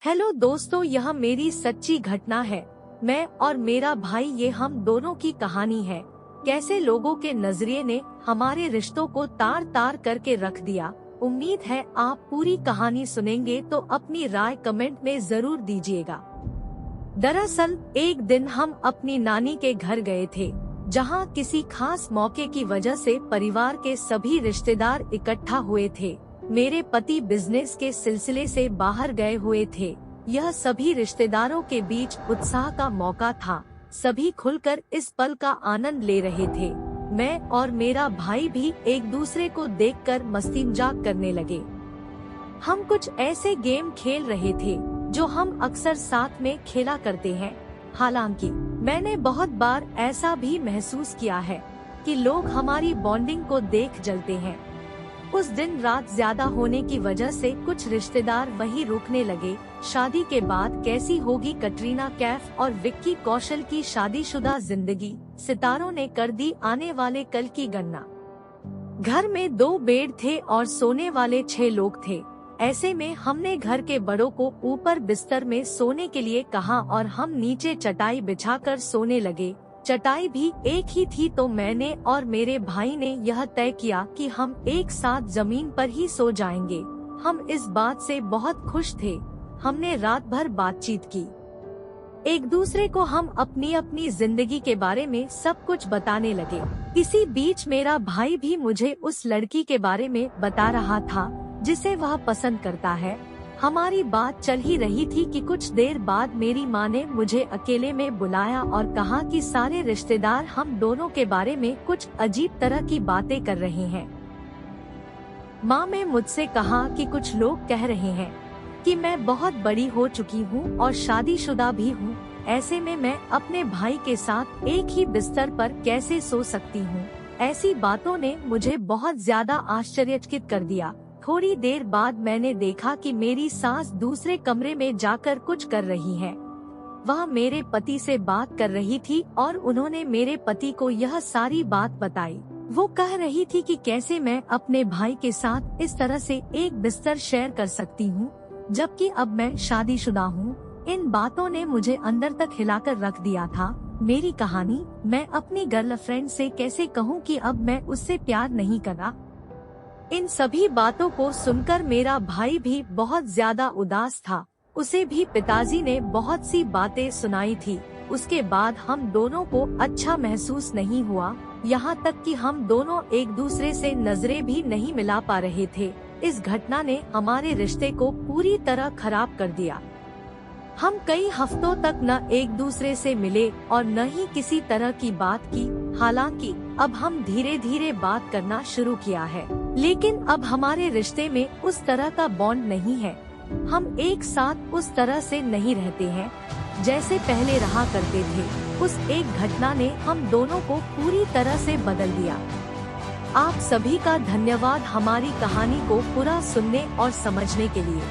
Hello दोस्तों, यह मेरी सच्ची घटना है। मैं और मेरा भाई, ये हम दोनों की कहानी है। कैसे लोगों के नजरिए ने हमारे रिश्तों को तार तार करके रख दिया। उम्मीद है आप पूरी कहानी सुनेंगे तो अपनी राय कमेंट में जरूर दीजिएगा। दरअसल एक दिन हम अपनी नानी के घर गए थे, जहां किसी खास मौके की वजह से परिवार के सभी रिश्तेदार इकट्ठा हुए थे। मेरे पति बिजनेस के सिलसिले से बाहर गए हुए थे। यह सभी रिश्तेदारों के बीच उत्साह का मौका था। सभी खुलकर इस पल का आनंद ले रहे थे। मैं और मेरा भाई भी एक दूसरे को देखकर मस्ती मजाक करने लगे। हम कुछ ऐसे गेम खेल रहे थे जो हम अक्सर साथ में खेला करते हैं। हालांकि मैंने बहुत बार ऐसा भी महसूस किया है कि लोग हमारी बॉन्डिंग को देख जलते हैं। उस दिन रात ज्यादा होने की वजह से कुछ रिश्तेदार वहीं रुकने लगे। शादी के बाद कैसी होगी कटरीना कैफ और विक्की कौशल की शादीशुदा जिंदगी, सितारों ने कर दी आने वाले कल की गणना। घर में 2 बेड थे और सोने वाले 6 लोग थे। ऐसे में हमने घर के बड़ों को ऊपर बिस्तर में सोने के लिए कहा और हम नीचे चटाई बिछाकर सोने लगे। चटाई भी एक ही थी, तो मैंने और मेरे भाई ने यह तय किया कि हम एक साथ जमीन पर ही सो जाएंगे। हम इस बात से बहुत खुश थे। हमने रात भर बातचीत की। एक दूसरे को हम अपनी अपनी जिंदगी के बारे में सब कुछ बताने लगे। इसी बीच मेरा भाई भी मुझे उस लड़की के बारे में बता रहा था जिसे वह पसंद करता है। हमारी बात चल ही रही थी कि कुछ देर बाद मेरी माँ ने मुझे अकेले में बुलाया और कहा कि सारे रिश्तेदार हम दोनों के बारे में कुछ अजीब तरह की बातें कर रहे हैं। माँ ने मुझसे कहा कि कुछ लोग कह रहे हैं कि मैं बहुत बड़ी हो चुकी हूँ और शादीशुदा भी हूँ। ऐसे में मैं अपने भाई के साथ एक ही बिस्तर पर कैसे सो सकती हूँ। ऐसी बातों ने मुझे बहुत ज्यादा आश्चर्यचकित कर दिया। थोड़ी देर बाद मैंने देखा कि मेरी सास दूसरे कमरे में जाकर कुछ कर रही है। वह मेरे पति से बात कर रही थी और उन्होंने मेरे पति को यह सारी बात बताई। वो कह रही थी कि कैसे मैं अपने भाई के साथ इस तरह से एक बिस्तर शेयर कर सकती हूँ, जबकि अब मैं शादीशुदा हूँ। इन बातों ने मुझे अंदर तक हिलाकर रख दिया था। मेरी कहानी, मैं अपनी गर्लफ्रेंड से कैसे कहूँ कि अब मैं उससे प्यार नहीं कर रहा। इन सभी बातों को सुनकर मेरा भाई भी बहुत ज्यादा उदास था। उसे भी पिताजी ने बहुत सी बातें सुनाई थी। उसके बाद हम दोनों को अच्छा महसूस नहीं हुआ, यहाँ तक कि हम दोनों एक दूसरे से नजरें भी नहीं मिला पा रहे थे। इस घटना ने हमारे रिश्ते को पूरी तरह खराब कर दिया। हम कई हफ्तों तक न एक दूसरे से मिले और न ही किसी तरह की बात की। हालांकि अब हम धीरे धीरे बात करना शुरू किया है, लेकिन अब हमारे रिश्ते में उस तरह का बॉन्ड नहीं है। हम एक साथ उस तरह से नहीं रहते हैं जैसे पहले रहा करते थे। उस एक घटना ने हम दोनों को पूरी तरह से बदल दिया। आप सभी का धन्यवाद हमारी कहानी को पूरा सुनने और समझने के लिए।